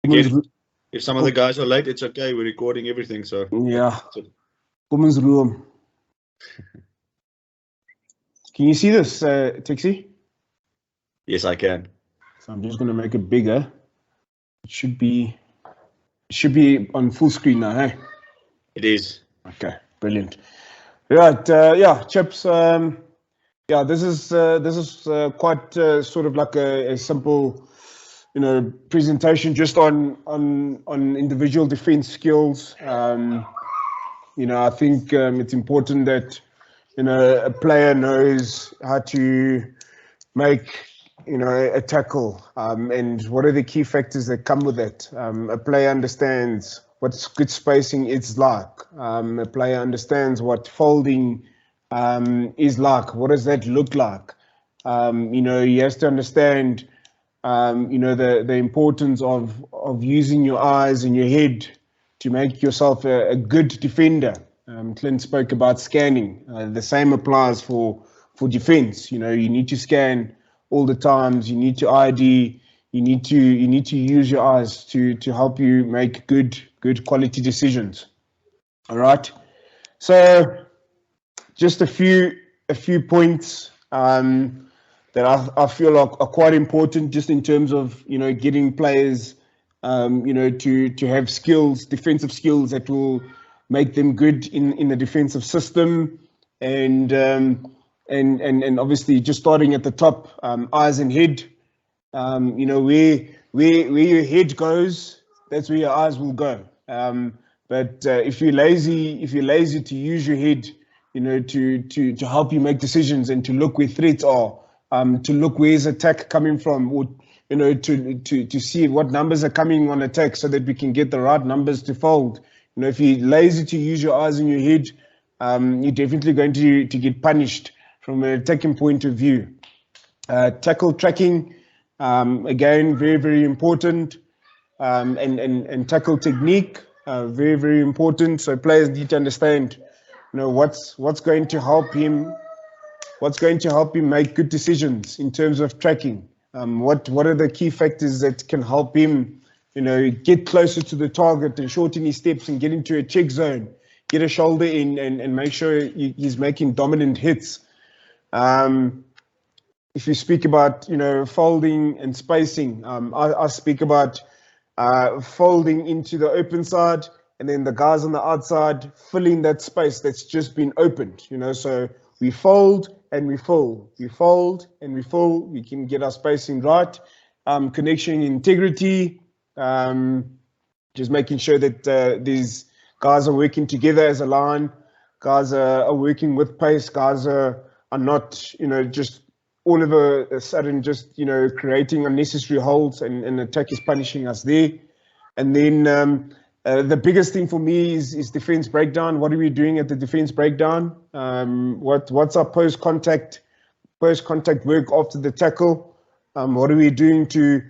Again, if some of the guys are late, it's okay. We're recording everything, so yeah. Women's room. Can you see this, Tixie? Yes, I can. So I'm just going to make it bigger. It should be on full screen now, hey? It is. Okay, brilliant. Right, yeah, chaps. Yeah, this is quite sort of like a simple, presentation just on individual defense skills. I think it's important that a player knows how to make a tackle, and what are the key factors that come with it. A player understands what good spacing is like. A player understands what folding is like. What does that look like? He has to understand the importance of using your eyes and your head to make yourself a good defender. Clint spoke about scanning. The same applies for defense. You need to scan all the times. You need to ID. You need to use your eyes to help you make good quality decisions. All right. So just a few points that I feel are quite important, just in terms of getting players to have skills, defensive skills that will make them good in the defensive system, and obviously just starting at the top, eyes and head. Where your head goes, that's where your eyes will go. But if you're lazy to use your head, to help you make decisions and to look where threats are, to look where's attack coming from, or to see what numbers are coming on attack so that we can get the right numbers to fold. If you're lazy to use your eyes and your head, you're definitely going to get punished from an attacking point of view. Tackle tracking, again, very, very important, and tackle technique, very, very important. So players need to understand, what's going to help him make good decisions in terms of tracking. What are the key factors that can help him, get closer to the target and shorten his steps and get into a check zone, get a shoulder in, and make sure he's making dominant hits. If you speak about, folding and spacing, I speak about folding into the open side, and then the guys on the outside filling that space that's just been opened. So we fold and we fill, we fold and we fill. We can get our spacing right, connection integrity, just making sure that these guys are working together as a line. Guys are working with pace. Guys are not, just all of a sudden just, creating unnecessary holds, and attack is punishing us there. And then the biggest thing for me is defense breakdown. What are we doing at the defense breakdown? What's our post-contact work after the tackle? What are we doing to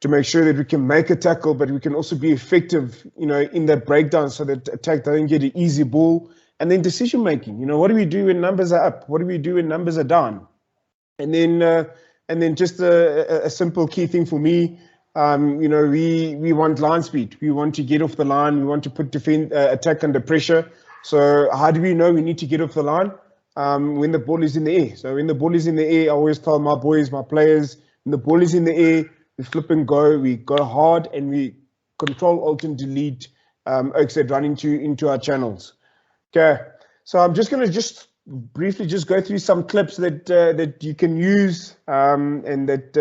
make sure that we can make a tackle, but we can also be effective, in that breakdown, so that attack doesn't get an easy ball. And then decision making. What do we do when numbers are up? What do we do when numbers are down? And then just a simple key thing for me. We want line speed. We want to get off the line. We want to put attack under pressure. So how do we know we need to get off the line? When the ball is in the air. So when the ball is in the air, I always tell my boys, my players, when the ball is in the air, we flip and go. We go hard and we control, alt, and delete exit run into our channels. Okay. So I'm just going to briefly go through some clips that you can use, and that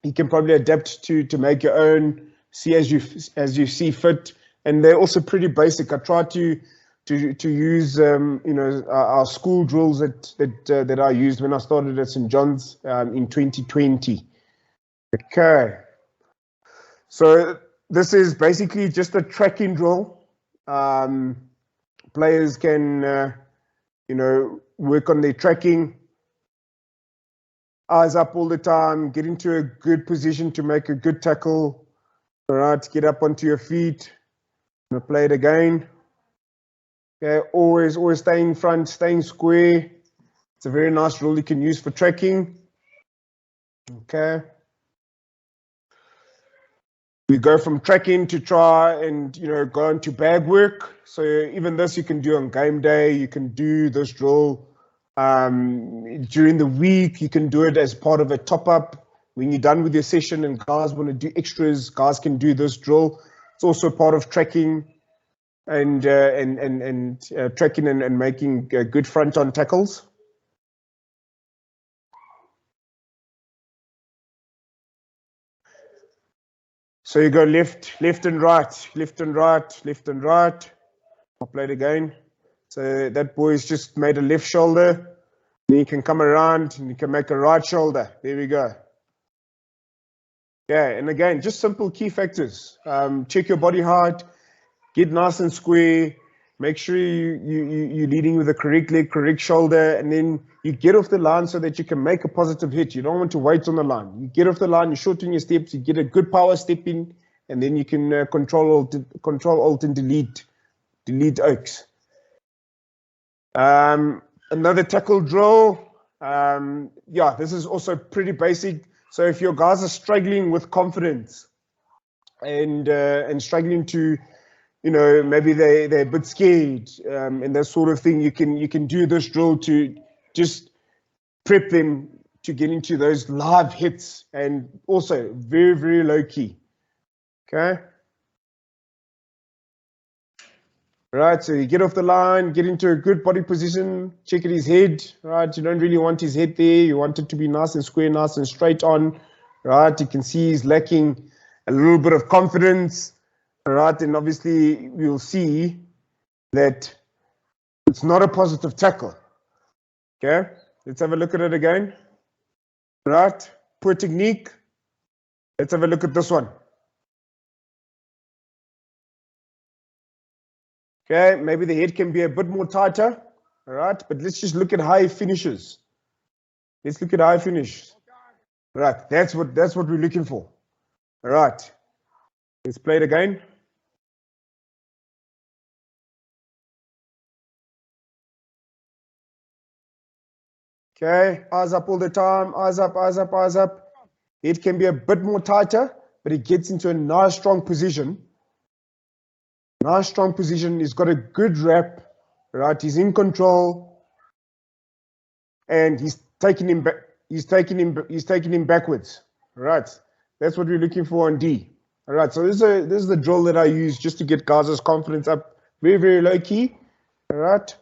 you can probably adapt to make your own, see as you see fit. And they're also pretty basic. I try to use our school drills that I used when I started at St. John's in 2020. Okay, so this is basically just a tracking drill. Players can work on their tracking, eyes up all the time, get into a good position to make a good tackle. All right, get up onto your feet. I'm gonna play it again. Okay, always staying front, staying square. It's a very nice rule you can use for tracking. Okay. We go from tracking to try and, go into bag work. So even this you can do on game day. You can do this drill during the week. You can do it as part of a top-up. When you're done with your session and guys want to do extras, guys can do this drill. It's also part of tracking and tracking and making good front-on tackles. So you go left and right, left and right, left and right. I'll play it again. So that boy's just made a left shoulder. Then you can come around and you can make a right shoulder. There we go. Yeah, and again, just simple key factors. Check your body height, get nice and square, make sure you're leading with the correct leg, correct shoulder, and then you get off the line so that you can make a positive hit. You don't want to wait on the line. You get off the line, you shorten your steps, you get a good power step in, and then you can control alt and delete oaks. Another tackle drill. Yeah, this is also pretty basic. So if your guys are struggling with confidence and struggling to, maybe they're a bit scared and that sort of thing, you can do this drill to just prep them to get into those live hits, and also very, very low key. Okay. Right, so you get off the line, get into a good body position, check at his head, right? You don't really want his head there. You want it to be nice and square, nice and straight on, right? You can see he's lacking a little bit of confidence, right? And obviously we'll see that it's not a positive tackle. Okay, let's have a look at it again. Right, poor technique. Let's have a look at this one. Okay, maybe the head can be a bit more tighter, all right? But let's just look at how he finishes. Let's look at how he finishes. Right, that's what we're looking for. All right, let's play it again. Okay, eyes up all the time, eyes up, eyes up, eyes up. It can be a bit more tighter, but it gets into a nice strong position. Nice strong position. He's got a good wrap, right? He's in control, and he's taking him back. He's taking him backwards. Right. That's what we're looking for on D. All right. So this is the drill that I use just to get guys' confidence up. Very, very low key. All right.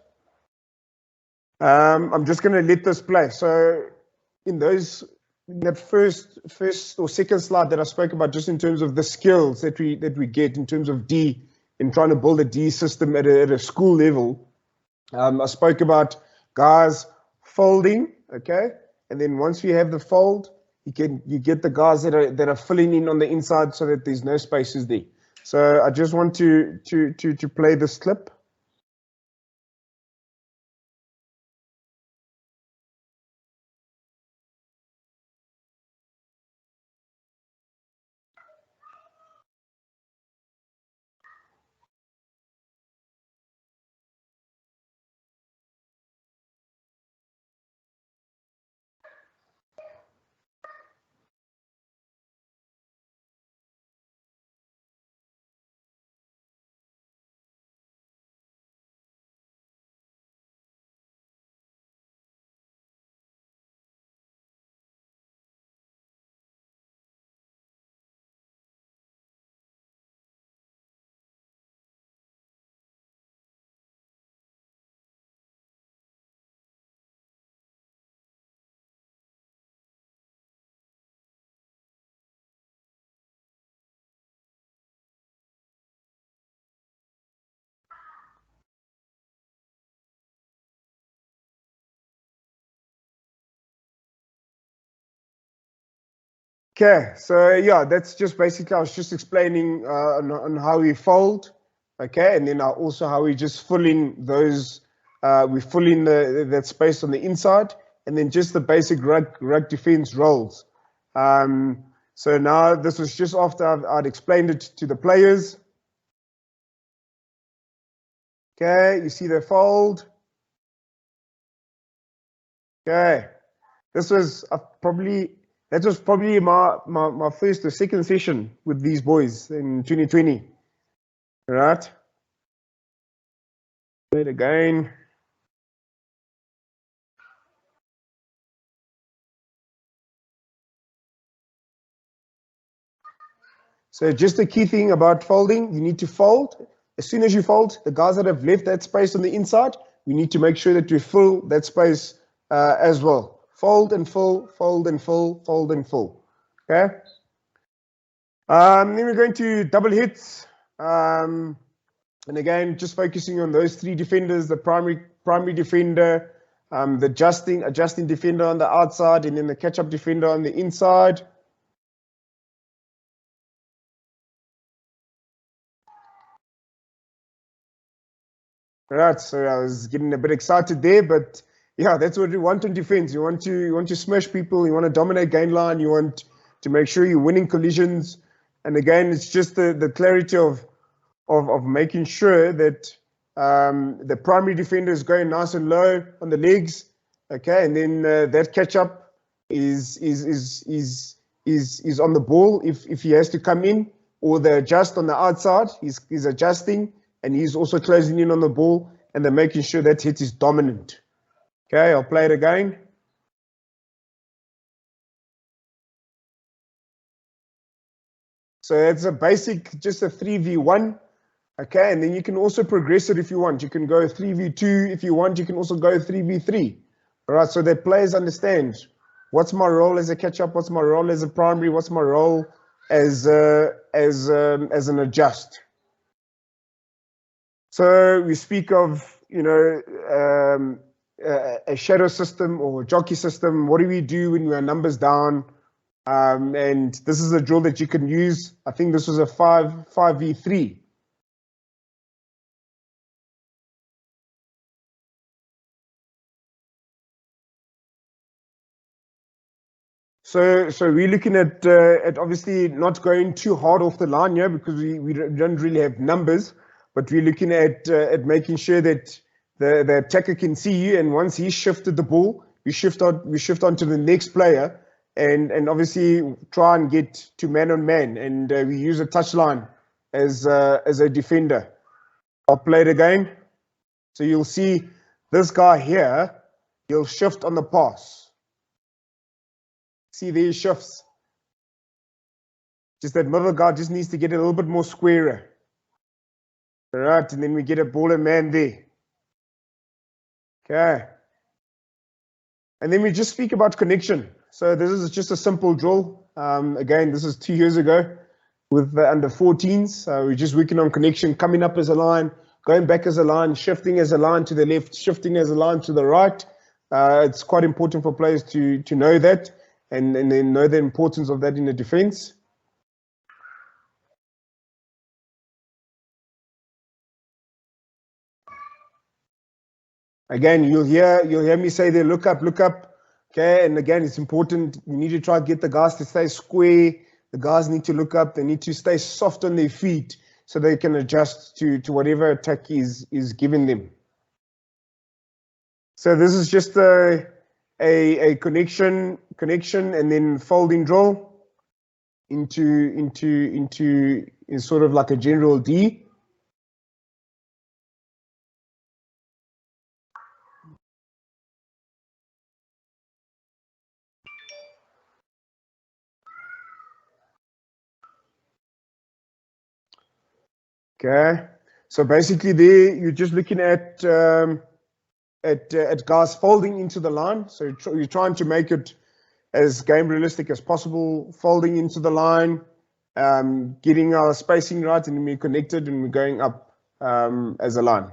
I'm just going to let this play. So in that first or second slide that I spoke about, just in terms of the skills that we get in terms of D, in trying to build a D system at a school level, I spoke about guys folding, okay, and then once you have the fold, you get the guys that are filling in on the inside so that there's no spaces there. So I just want to play this clip. Okay, so yeah, that's just basically, I was just explaining on how we fold, okay, and then also how we just fill in those, we fill in that space on the inside, and then just the basic rug defense rolls. So now this was just after I'd explained it to the players. Okay, you see the fold. Okay, this was probably That was probably my first or second session with these boys in 2020. Right? Play it again. So just the key thing about folding, you need to fold. As soon as you fold, the guys that have left that space on the inside, we need to make sure that we fill that space as well. Fold and fill, fold and fill, fold and fill. Okay. Then we're going to double hits. And again, just focusing on those three defenders, the primary defender, the adjusting defender on the outside, and then the catch-up defender on the inside. Right, so I was getting a bit excited there, but yeah, that's what you want in defense. You want to smash people, you want to dominate gain line, you want to make sure you're winning collisions. And again, it's just the clarity of making sure that the primary defender is going nice and low on the legs, okay, and then that catch up is on the ball if he has to come in, or the adjust on the outside, he's adjusting. And he's also closing in on the ball, and they're making sure that hit is dominant. Okay, I'll play it again. So it's a basic, just a 3v1. Okay, and then you can also progress it if you want. You can go 3v2 if you want. You can also go 3v3. All right, so that players understand what's my role as a catch-up, what's my role as a primary, what's my role as an adjust. So we speak of, a shadow system or jockey system. What do we do when we are numbers down? And this is a drill that you can use. I think this was a 5v3. So we're looking at obviously not going too hard off the line here, because we don't really have numbers. But we're looking at making sure that the attacker can see you, and once he's shifted the ball, we shift on to the next player, and obviously try and get to man on man, and we use a touchline as a defender. I'll play it again. So you'll see this guy here, he'll shift on the pass. See, there he shifts. Just that middle guy just needs to get a little bit more squarer. All right, and then we get a ball and man there. Okay. And then we just speak about connection. So this is just a simple drill. Again, this is 2 years ago with the under 14s. We're just working on connection, coming up as a line, going back as a line, shifting as a line to the left, shifting as a line to the right. It's quite important for players to know that, and then know the importance of that in the defense. Again, you'll hear me say there, look up. Okay, and again, it's important. You need to try to get the guys to stay square. The guys need to look up. They need to stay soft on their feet so they can adjust to whatever attack is given them. So this is just a connection, and then folding drill into sort of like a general D. Okay, so basically there you're just looking at guys folding into the line. So you're trying to make it as game realistic as possible, folding into the line, getting our spacing right, and then we're connected and we're going up as a line.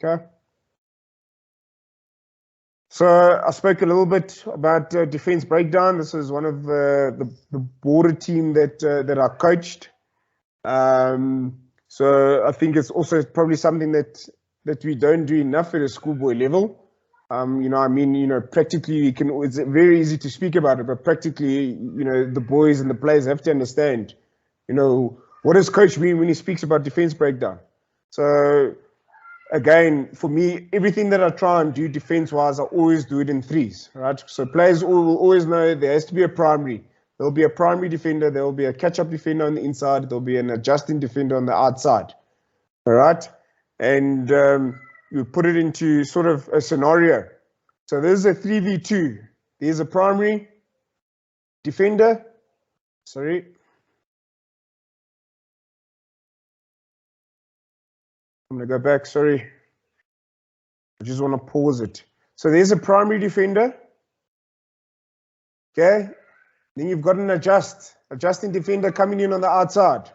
Okay. So I spoke a little bit about defense breakdown. This is one of the border team that I coached. So I think it's also probably something that we don't do enough at a schoolboy level. Practically it's very easy to speak about it, but practically, the boys and the players have to understand, what does coach mean when he speaks about defense breakdown? So again, for me, everything that I try and do defense-wise, I always do it in threes, right? So players will always know there has to be a primary. There'll be a primary defender. There will be a catch-up defender on the inside. There'll be an adjusting defender on the outside, all right? And you put it into sort of a scenario. So this is a 3v2. There's a primary defender. Sorry. I'm going to go back. Sorry. I just want to pause it. So there's a primary defender. Okay. Then you've got an adjusting defender coming in on the outside.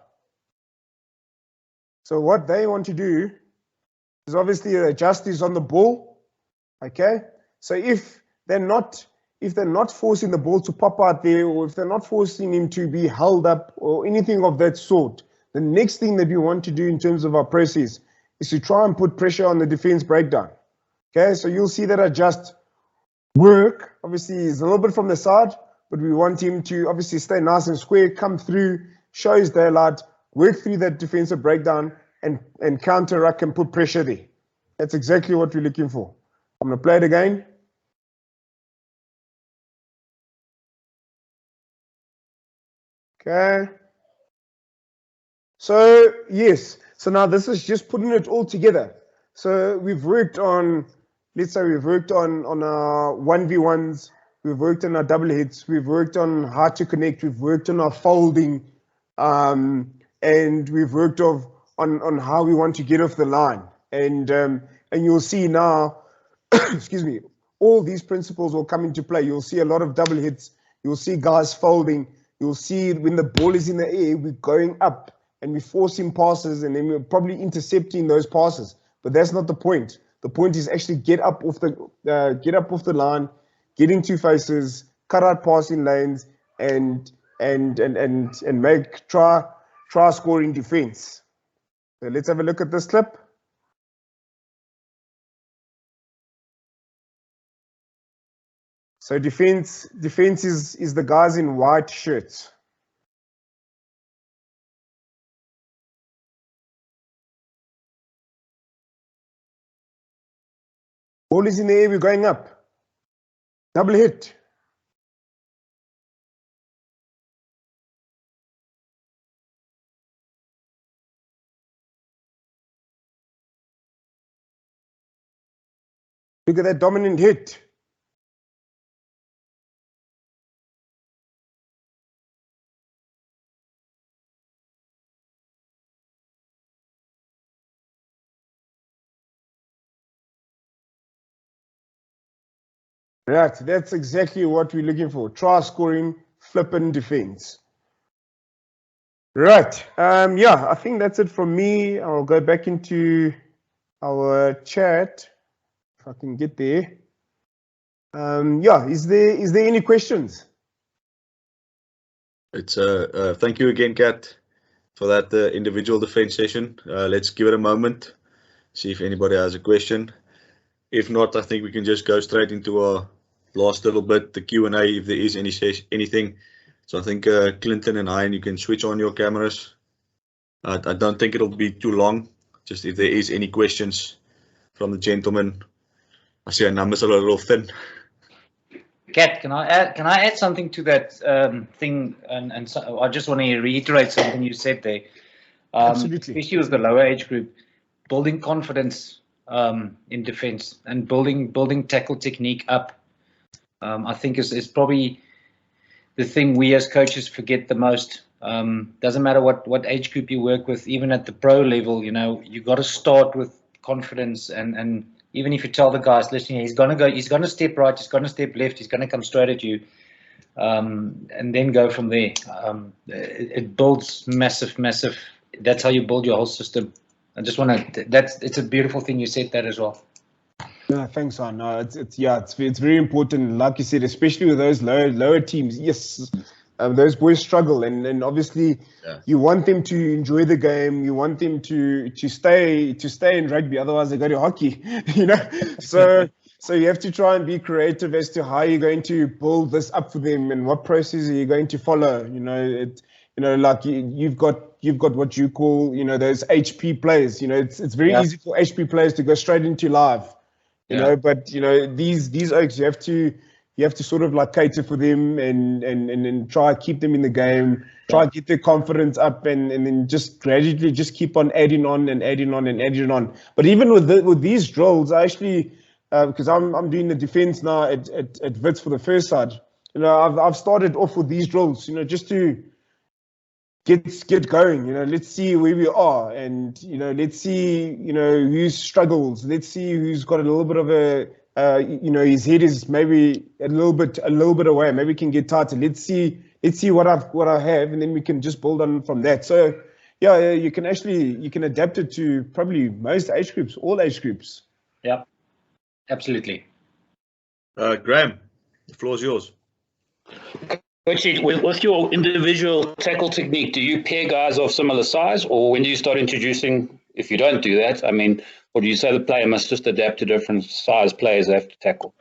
So what they want to do is obviously adjust is on the ball. Okay. So if they're not forcing the ball to pop out there, or if they're not forcing him to be held up or anything of that sort, the next thing that we want to do in terms of our press is to try and put pressure on the defense breakdown. Okay, so you'll see that adjust work. Obviously, he's a little bit from the side, but we want him to obviously stay nice and square, come through, show his daylight, work through that defensive breakdown, and counter-ruck and put pressure there. That's exactly what we're looking for. I'm going to play it again. Okay. So, yes. So now this is just putting it all together. So we've worked on, let's say we've worked on our 1v1s, we've worked on our double hits, we've worked on how to connect, we've worked on our folding, and we've worked on how we want to get off the line. And you'll see now, excuse me, all these principles will come into play. You'll see a lot of double hits, you'll see guys folding, you'll see when the ball is in the air, we're going up and we're forcing passes, and then we're probably intercepting those passes. But that's not the point. The point is actually get up off the line, get into faces, cut out passing lanes, and make try scoring defense. So let's have a look at this clip. So defense is the guys in white shirts. Ball is in the air, we're going up. Double hit. Look at that dominant hit. Right, that's exactly what we're looking for. Try scoring, flipping defense. Right, yeah, I think that's it from me. I'll go back into our chat if I can get there. Yeah, is there any questions? It's thank you again, Kat, for that individual defense session. Let's give it a moment, see if anybody has a question. If not, I think we can just go straight into our last little bit, the Q&A, if there is anything. So I think Clinton and Hein, you can switch on your cameras. I don't think it'll be too long. Just if there is any questions from the gentleman. I see our numbers are a little thin. Kat, can I add something to that thing? And so I just want to reiterate something you said there. Absolutely. Especially with the lower age group, building confidence in defense and building tackle technique up. I think is probably the thing we as coaches forget the most. Doesn't matter what age group you work with, even at the pro level, you got to start with confidence, and even if you tell the guys, listen, he's gonna step right, he's gonna step left, he's gonna come straight at you, and then go from there. It builds massive. That's how you build your whole system. I just want to. It's a beautiful thing you said that as well. No, thanks, Son. No, it's very important, like you said, especially with those lower teams. Yes, those boys struggle, and obviously, you want them to enjoy the game. You want them to stay in rugby. Otherwise, they go to hockey. So you have to try and be creative as to how you're going to build this up for them and what process are you going to follow. Like you've got you've got what you call, you know, those HP players. You know, it's very easy for HP players to go straight into live, you know. But you know, these oaks, you have to sort of like cater for them and try keep them in the game, try get their confidence up, and then just gradually just keep on adding on and adding on and adding on. But even with these drills, I actually, because I'm doing the defense now at Wits for the first side. You know, I've started off with these drills, you know, just to get going. You know, let's see where we are, and you know, let's see, you know, who struggles. Let's see who's got a little bit of a, you know, his head is maybe a little bit away. Maybe we can get tighter. Let's see what I have, and then we can just build on from that. So yeah, you can adapt it to probably most age groups, all age groups. Yeah, absolutely. Graham, the floor is yours. Actually, with your individual tackle technique, do you pair guys of similar size, or when do you start introducing, if you don't do that, I mean, or do you say the player must just adapt to different size players they have to tackle?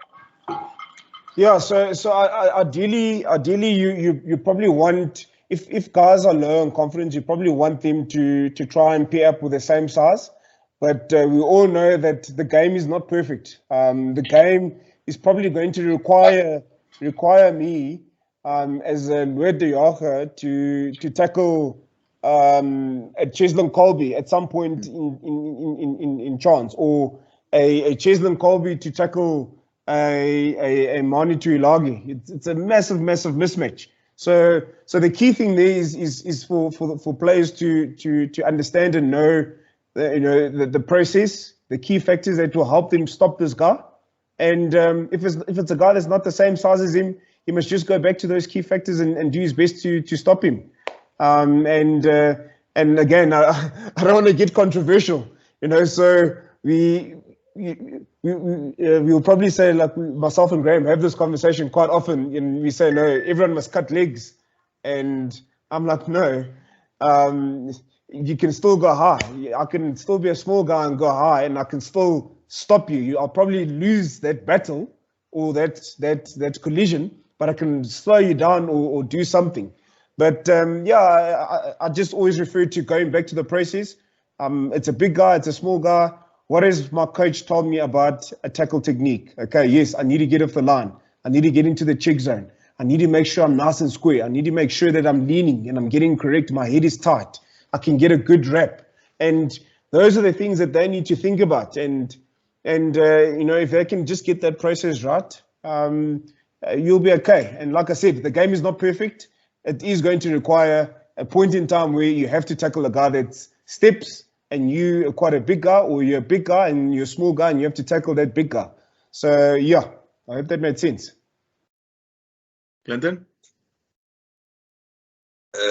Yeah, so ideally you probably want, if guys are low on confidence, you probably want them to try and pair up with the same size. But we all know that the game is not perfect. The game is probably going to require me as a Lloyd de Jager to tackle a Cheslin Colby at some point in chance, or a Cheslin Colby to tackle a Mani Tuilagi. It's a massive mismatch. So the key thing there is for players to understand and know the process, the key factors that will help them stop this guy. And if it's a guy that's not the same size as him, he must just go back to those key factors and do his best to stop him. And again, I don't want to get controversial, you know. So we'll probably say, like, myself and Graham have this conversation quite often, and we say, no, everyone must cut legs, and I'm like, no, you can still go high. I can still be a small guy and go high, and I can still stop you. I'll probably lose that battle or that collision, but I can slow you down or do something. But yeah, I just always refer to going back to the process. It's a big guy, it's a small guy. What has my coach told me about a tackle technique? Okay, yes, I need to get off the line. I need to get into the check zone. I need to make sure I'm nice and square. I need to make sure that I'm leaning and I'm getting correct. My head is tight. I can get a good rep. And those are the things that they need to think about. And you know, if they can just get that process right, you'll be okay. And like I said, the game is not perfect. It is going to require a point in time where you have to tackle a guy that steps, and you are quite a big guy, or you're a big guy and you're a small guy, and you have to tackle that big guy. So yeah, I hope that made sense. Clinton?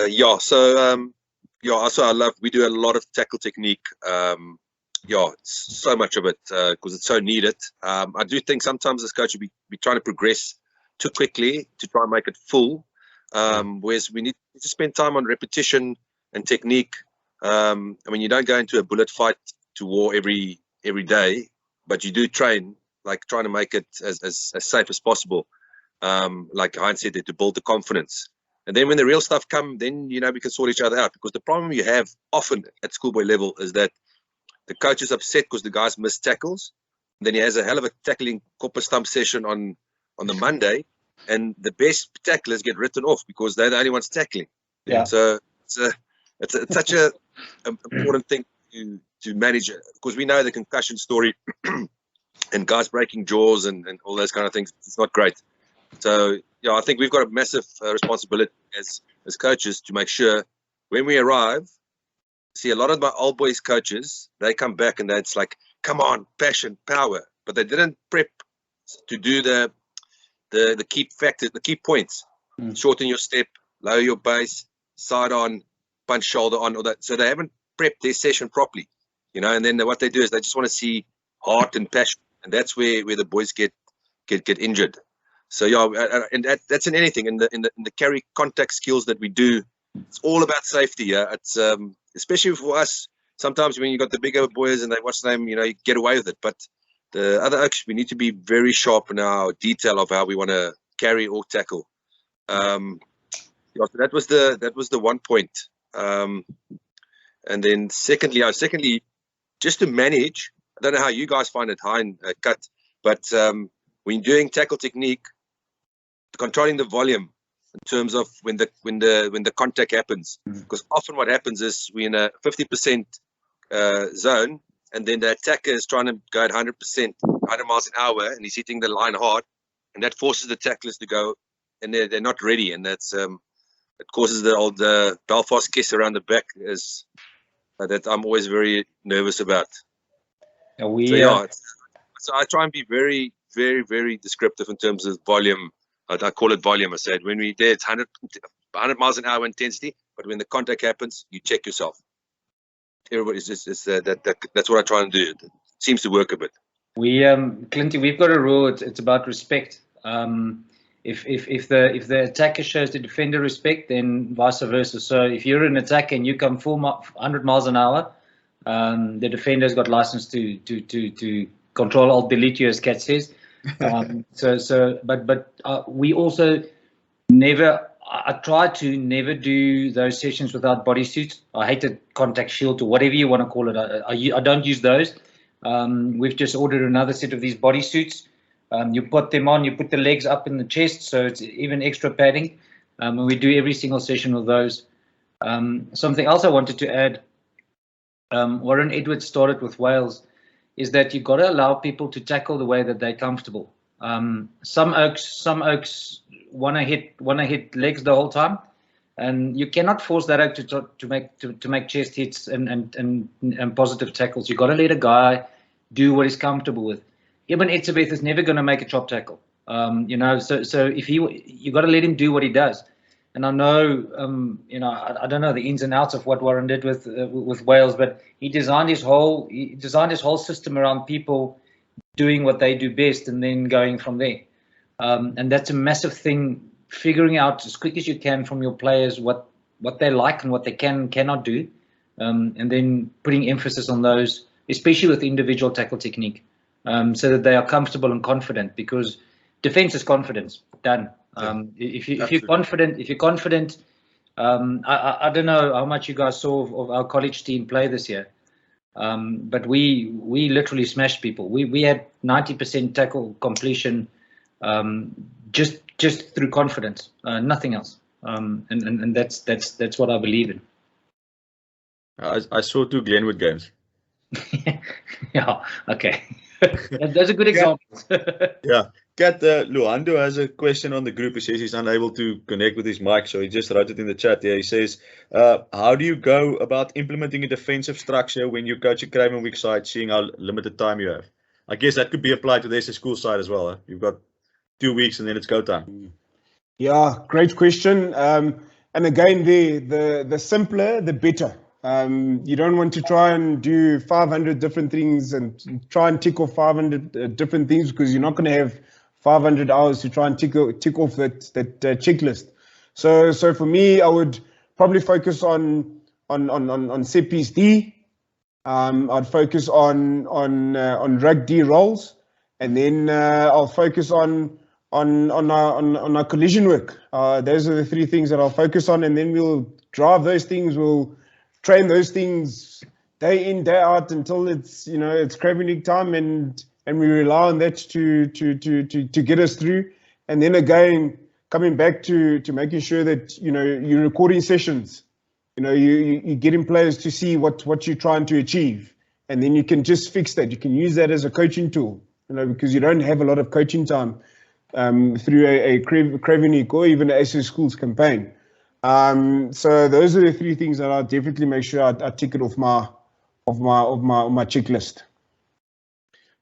Yeah, so we do a lot of tackle technique. Yeah, so much of it because it's so needed. I do think sometimes as coach we trying to progress too quickly to try and make it full, whereas we need to spend time on repetition and technique. I mean, you don't go into a bullet fight to war every day, but you do train, like trying to make it as safe as possible. Like Heinz said, to build the confidence. And then when the real stuff come, then, you know, we can sort each other out. Because the problem you have often at schoolboy level is that the coach is upset because the guys miss tackles. And then he has a hell of a tackling copper stump session on the Monday. And the best tacklers get written off because they're the only ones tackling. Yeah. So it's such a important thing to manage, because we know the concussion story and guys breaking jaws and all those kind of things. It's not great. So yeah, I think we've got a massive responsibility as coaches to make sure when we arrive. See, a lot of my old boys coaches, they come back and it's like, come on, passion, power, but they didn't prep to do the key factors, the key points. Shorten your step, lower your base, side on, punch shoulder on, all that. So they haven't prepped their session properly, you know. And then what they do is they just want to see heart and passion, and that's where the boys get injured. So yeah, and that's in anything in the carry contact skills that we do. It's all about safety. Yeah, it's especially for us. Sometimes when you got the bigger boys and they watch them, you know, you get away with it. But the other oaks, we need to be very sharp in our detail of how we want to carry or tackle. Yeah, so that was the one point. And then secondly, just to manage. I don't know how you guys find it, Hein, Cut, but when doing tackle technique, controlling the volume in terms of when the contact happens, because often what happens is we're in a 50% zone, and then the attacker is trying to go at 100%, 100 miles an hour, and he's hitting the line hard, and that forces the tacklers to go, and they're not ready, and that's it causes the old Belfast kiss around the back, is that I'm always very nervous about. So I try and be very, very, very descriptive in terms of volume. I call it volume. I said when we did 100 miles an hour intensity, but when the contact happens, you check yourself. Everybody's that's what I try and do. It seems to work a bit. Clinty, we've got a rule. It's about respect. If the attacker shows the defender respect, then vice versa. So if you're an attacker and you come 100 miles an hour, the defender's got license to control alt delete you, as Kat says. But we also never. I try to never do those sessions without bodysuits. I hate the contact shield or whatever you want to call it. I don't use those. We've just ordered another set of these bodysuits. You put them on, you put the legs up in the chest, so it's even extra padding. And we do every single session with those. Something else I wanted to add, Warren Edwards started with Wales, is that you've got to allow people to tackle the way that they're comfortable. Some oaks want to hit legs the whole time, and you cannot force that oak to make chest hits and positive tackles. You've got to let a guy do what he's comfortable with. Ibn Etzebeth is never going to make a chop tackle, so if you got to let him do what he does. And I know, I don't know the ins and outs of what Warren did with Wales, but he designed his whole system around people doing what they do best and then going from there. And that's a massive thing, figuring out as quick as you can from your players what they like and what they cannot do, and then putting emphasis on those, especially with individual tackle technique, so that they are comfortable and confident, because defense is confidence. Done. If you're confident, I don't know how much you guys saw of our college team play this year, but we literally smashed people. We had 90% tackle completion, just through confidence, nothing else. And that's what I believe in. I saw 2 Glenwood games. Yeah. Okay. Those are good examples. Yeah. Kat, Luando has a question on the group. He says he's unable to connect with his mic, so he just wrote it in the chat here. He says, how do you go about implementing a defensive structure when you coach a Cravenwick side, seeing how limited time you have? I guess that could be applied to the SS School side as well. Huh? You've got 2 weeks and then it's go time. Yeah, great question. And again, the simpler, the better. You don't want to try and do 500 different things and try and tick off 500 different things, because you're not going to have 500 hours to try and tick off that checklist. So for me, I would probably focus on set piece D. I'd focus on rug D rolls, and then I'll focus on our collision work. Those are the 3 things that I'll focus on, and then we'll drive those things. We'll train those things day in, day out until it's Cravenwick time, and we rely on that to get us through. And then again, coming back to making sure that you're recording sessions. You're getting players to see what you're trying to achieve, and then you can just fix that. You can use that as a coaching tool, because you don't have a lot of coaching time through a Cravenwick or even a SS Schools campaign. So those are the 3 things that I'll definitely make sure I tick it off my checklist.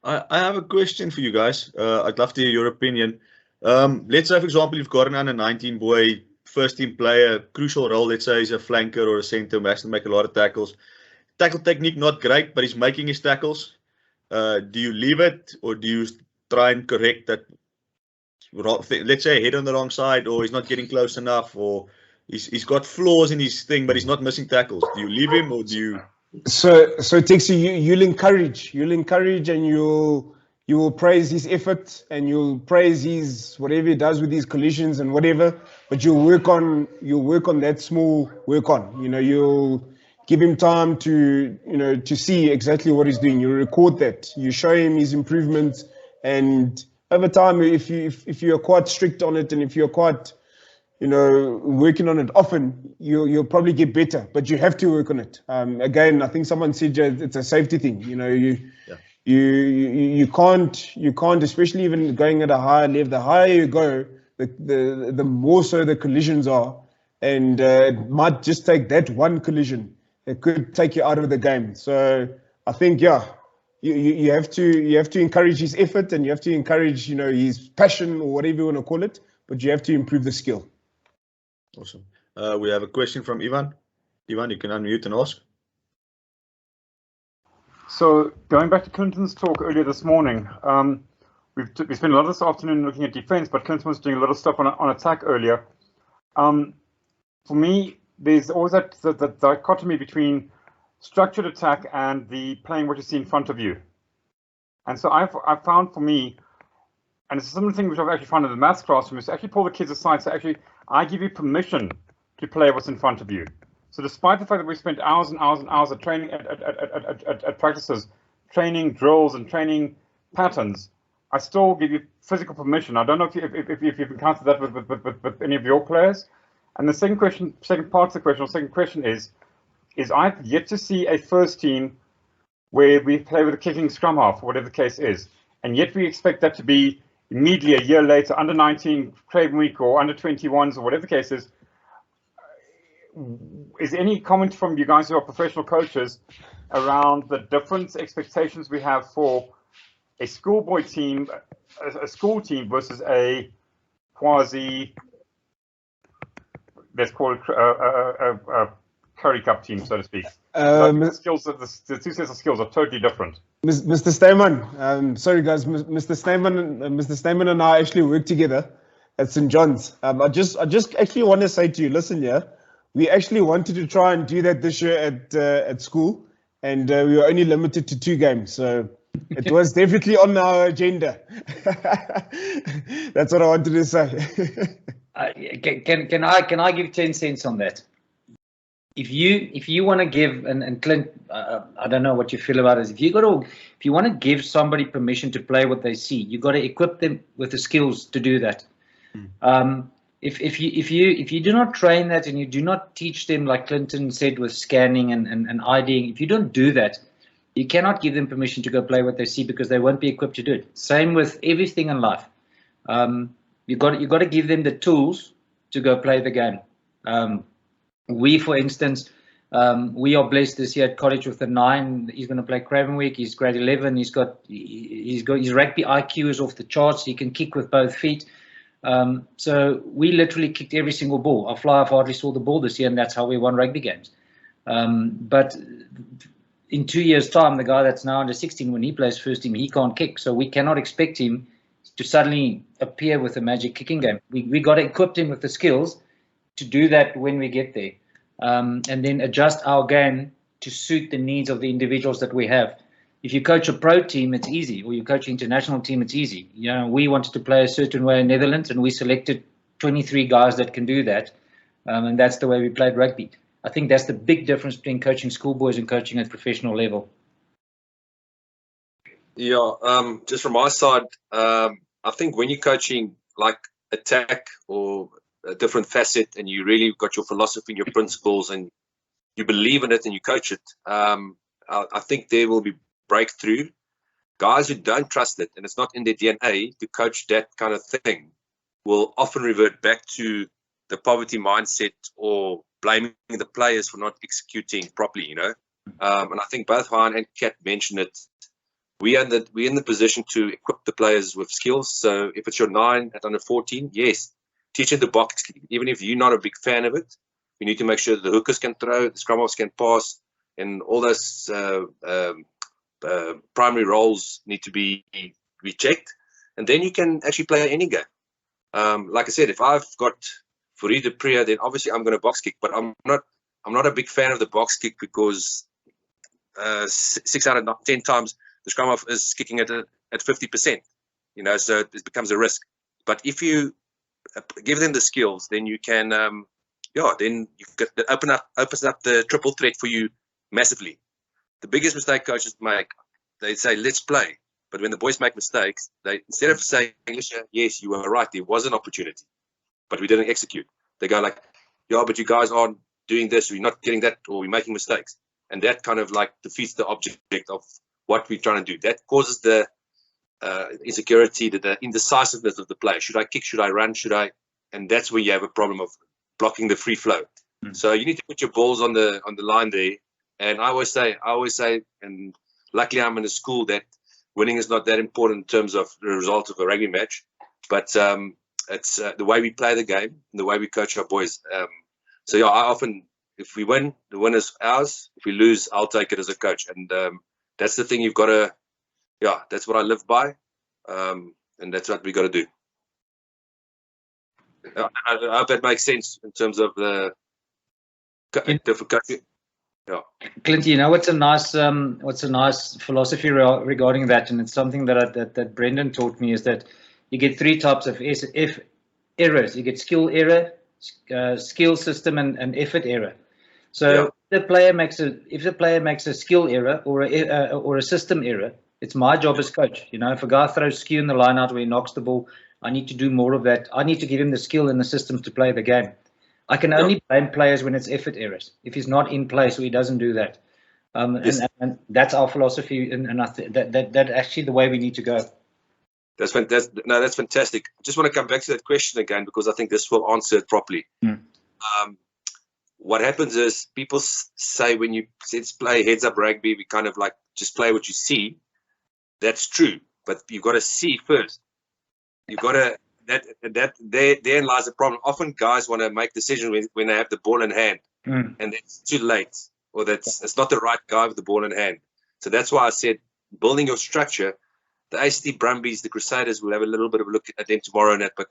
I have a question for you guys. I'd love to hear your opinion. Let's say, for example, you've got an under 19 boy, first team player, crucial role. Let's say he's a flanker or a centre, has to make a lot of tackles. Tackle technique not great, but he's making his tackles. Do you leave it, or do you try and correct that? Let's say head on the wrong side, or he's not getting close enough, or he's got flaws in his thing, but he's not missing tackles. Do you leave him, or do you? So Tixie, you'll encourage, and you'll you will praise his effort and you'll praise his whatever he does with his collisions and whatever, but you'll work on that small work on. You'll give him time to to see exactly what he's doing. You record that. You show him his improvements, and over time, if you're quite strict on it and if you're quite working on it often, you'll probably get better. But you have to work on it. Again, I think someone said it's a safety thing. You can't, especially even going at a higher level. The higher you go, the more so the collisions are, and it might just take that one collision. It could take you out of the game. So I think, yeah, you have to encourage his effort, and you have to encourage his passion, or whatever you want to call it. But you have to improve the skill. Awesome. We have a question from Ivan. Ivan, you can unmute and ask. So going back to Clinton's talk earlier this morning, we spent a lot of this afternoon looking at defense, but Clinton was doing a lot of stuff on attack earlier. For me, there's always that dichotomy between structured attack and the playing what you see in front of you. And so I've found for me, and it's something which I've actually found in the maths classroom, is to actually pull the kids aside. So actually, I give you permission to play what's in front of you. So despite the fact that we spent hours and hours and hours of training at practices, training drills and training patterns, I still give you physical permission. I don't know if you've encountered that with any of your players. And the second part of the question, or second question is I've yet to see a first team where we play with a kicking scrum half, whatever the case is, and yet we expect that to be immediately a year later, under 19 Craven Week or under 21s or whatever the case is. Is any comment from you guys who are professional coaches around the different expectations we have for a schoolboy team, a school team versus a quasi, let's call it a Curry Cup team, so to speak? The skills, the two sets of skills are totally different. Mr. Stayman, sorry guys, Mr. Stayman and I actually work together at St. John's. I just actually want to say to you, listen, yeah, we actually wanted to try and do that this year at school, and we were only limited to 2 games, so it was definitely on our agenda. That's what I wanted to say. Can I give 10 cents on that? If you want to give, and Clint, I don't know what you feel about it. If you want to give somebody permission to play what they see, you got to equip them with the skills to do that. If you do not train that, and you do not teach them, like Clinton said, with scanning and IDing, if you don't do that, you cannot give them permission to go play what they see, because they won't be equipped to do it. Same with everything in life. You got to give them the tools to go play the game. We, for instance, we are blessed this year at college with a 9. He's going to play Craven Week. He's grade 11. He's got his rugby IQ is off the charts. He can kick with both feet. So we literally kicked every single ball. Our fly-off hardly saw the ball this year, and that's how we won rugby games. But in 2 years' time, the guy that's now under 16, when he plays first team, he can't kick. So we cannot expect him to suddenly appear with a magic kicking game. We got to equip him with the skills to do that when we get there, and then adjust our game to suit the needs of the individuals that we have. If you coach a pro team, it's easy, or you coach an international team, it's easy. We wanted to play a certain way in Netherlands, and we selected 23 guys that can do that, and that's the way we played rugby. I think that's the big difference between coaching schoolboys and coaching at professional level. Yeah, just from my side, I think when you're coaching like attack or a different facet, and you really got your philosophy and your principles, and you believe in it and you coach it, I think there will be breakthrough. Guys who don't trust it, and it's not in their DNA to coach that kind of thing, will often revert back to the poverty mindset or blaming the players for not executing properly, And I think both Han and Kat mentioned it. We're in the position to equip the players with skills. So if it's your 9 at under 14, yes, teach them the box kick. Even if you're not a big fan of it, you need to make sure the hookers can throw, the scrum halves can pass, and all those primary roles need to be checked. And then you can actually play any game. Like I said, if I've got Fourie de Priya, then obviously I'm going to box kick. But I'm not a big fan of the box kick, because 6 out of 10 times the scrum half is kicking at at 50%. You know, so it becomes a risk. But if you give them the skills, then you can, then you opens up the triple threat for you massively. The biggest mistake coaches make, they say, let's play. But when the boys make mistakes, they, instead of saying, yes, you were right, there was an opportunity, but we didn't execute. They go like, yeah, but you guys aren't doing this, or you're not getting that, or we're making mistakes. And that kind of like defeats the object of what we're trying to do. That causes the insecurity, the indecisiveness of the play. Should I kick? Should I run? Should I? And that's where you have a problem of blocking the free flow. So you need to put your balls on the line there. And I always say, and luckily I'm in a school that winning is not that important in terms of the result of a rugby match, but it's the way we play the game and the way we coach our boys. So yeah, I often, if we win, the win is ours. If we lose, I'll take it as a coach. And that's the thing you've got to, that's what I live by. And that's what we got to do. I hope that makes sense in terms of the different coaching. Yeah. Clint, you know what's a nice philosophy regarding that, and it's something that Brendan taught me, is that you get 3 types of errors. You get skill error, skill system, and effort error. So if the player makes a skill error or a system error, it's my job as coach. You know, if a guy throws skew in the line out where he knocks the ball, I need to do more of that. I need to give him the skill and the systems to play the game. I can only blame players when it's effort errors. If he's not in place or he doesn't do that, and that's our philosophy, and I that actually the way we need to go. That's fantastic. No, that's fantastic. I just want to come back to that question again, because I think this will answer it properly. What happens is people say when you play heads up rugby, we kind of like just play what you see. That's true, but you've got to see first. You've got to. Therein lies the problem. Often guys want to make decisions when they have the ball in hand, and it's too late, or it's not the right guy with the ball in hand. So that's why I said building your structure. The ACT Brumbies, the Crusaders, will have a little bit of a look at them tomorrow and that, but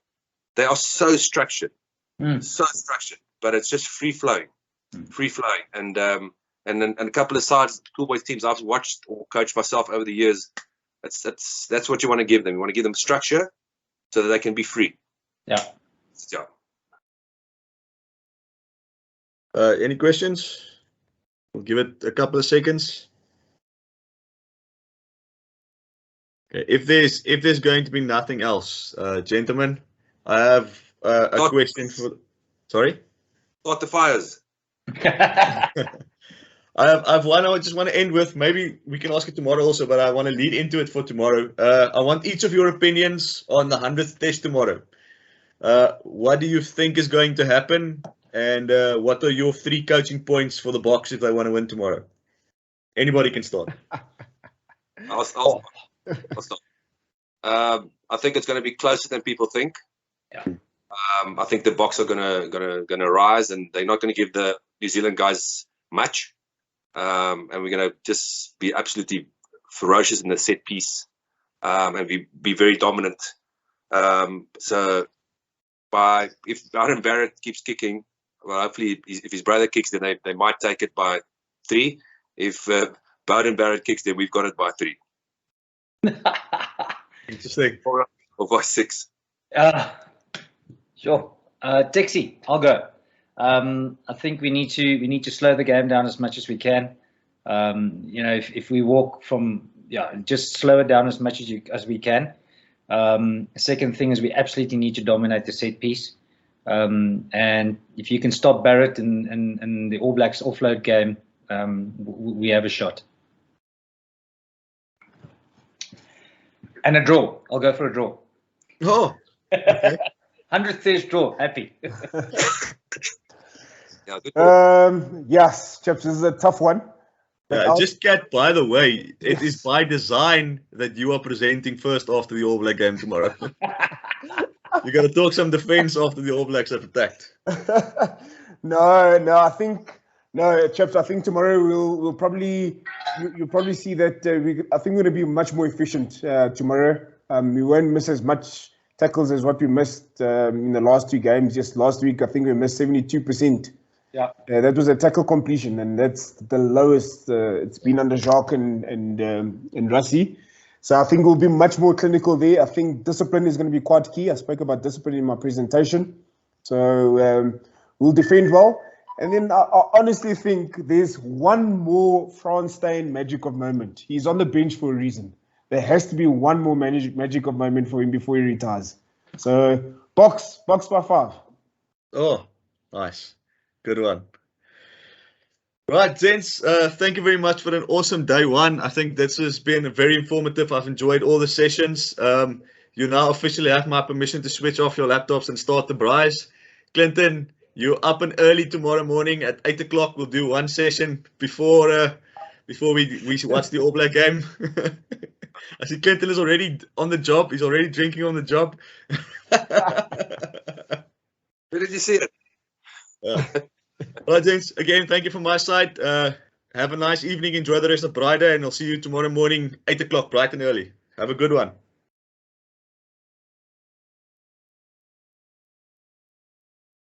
they are so structured, but it's just free flowing, and then a couple of sides, schoolboys teams I've watched or coached myself over the years. That's what you want to give them. You want to give them structure, so that they can be free. Yeah. Any questions? We'll give it a couple of seconds. Okay. If there's going to be nothing else, gentlemen, I have a question for. Sorry. Start the fires. I have one I just want to end with. Maybe we can ask it tomorrow also, but I want to lead into it for tomorrow. I want each of your opinions on the 100th test tomorrow. What do you think is going to happen? And what are your 3 coaching points for the Boks if they want to win tomorrow? Anybody can start. I'll start. I think it's going to be closer than people think. Yeah. I think the Boks are gonna rise, and they're not going to give the New Zealand guys much. And we're going to just be absolutely ferocious in the set piece, and be very dominant. So if Bowden Barrett keeps kicking, well, hopefully if his brother kicks, then they might take it by 3. If Bowden Barrett kicks, then we've got it by 3. Interesting. Or by 6. Sure. Dixie, I'll go. I think we need to slow the game down as much as we can. You know, if we walk from, just slow it down as much as we can. Second thing is we absolutely need to dominate the set piece. And if you can stop Barrett and the All Blacks offload game, we have a shot. And a draw. I'll go for a draw. Oh. Okay. 100th test draw. Happy. Yes, chaps, this is a tough one. Just Kat, by the way, it is by design that you are presenting first after the All Black game tomorrow. You got to talk some defense after the All Blacks have attacked. No, chaps. I think tomorrow you'll probably see that I think we're going to be much more efficient tomorrow. We won't miss as much tackles as what we missed in the last 2 games. Just last week, I think we missed 72%. Yeah, that was a tackle completion, and that's the lowest it's been under Jacques and Rassie. So I think we'll be much more clinical there. I think discipline is going to be quite key. I spoke about discipline in my presentation. So we'll defend well. And then I honestly think there's one more Frans Steyn magic of moment. He's on the bench for a reason. There has to be one more magic of moment for him before he retires. So box by 5. Oh, nice. Good one. Right, gents, thank you very much for an awesome day one. I think this has been very informative. I've enjoyed all the sessions. You now officially have my permission to switch off your laptops and start the braais. Clinton, you're up and early tomorrow morning at 8 o'clock. We'll do one session before we watch the All Black game. I see Clinton is already on the job. He's already drinking on the job. Where did you see it? All right, gents, again, thank you from my side. Have a nice evening. Enjoy the rest of Friday, and I'll see you tomorrow morning, 8 o'clock, bright and early. Have a good one.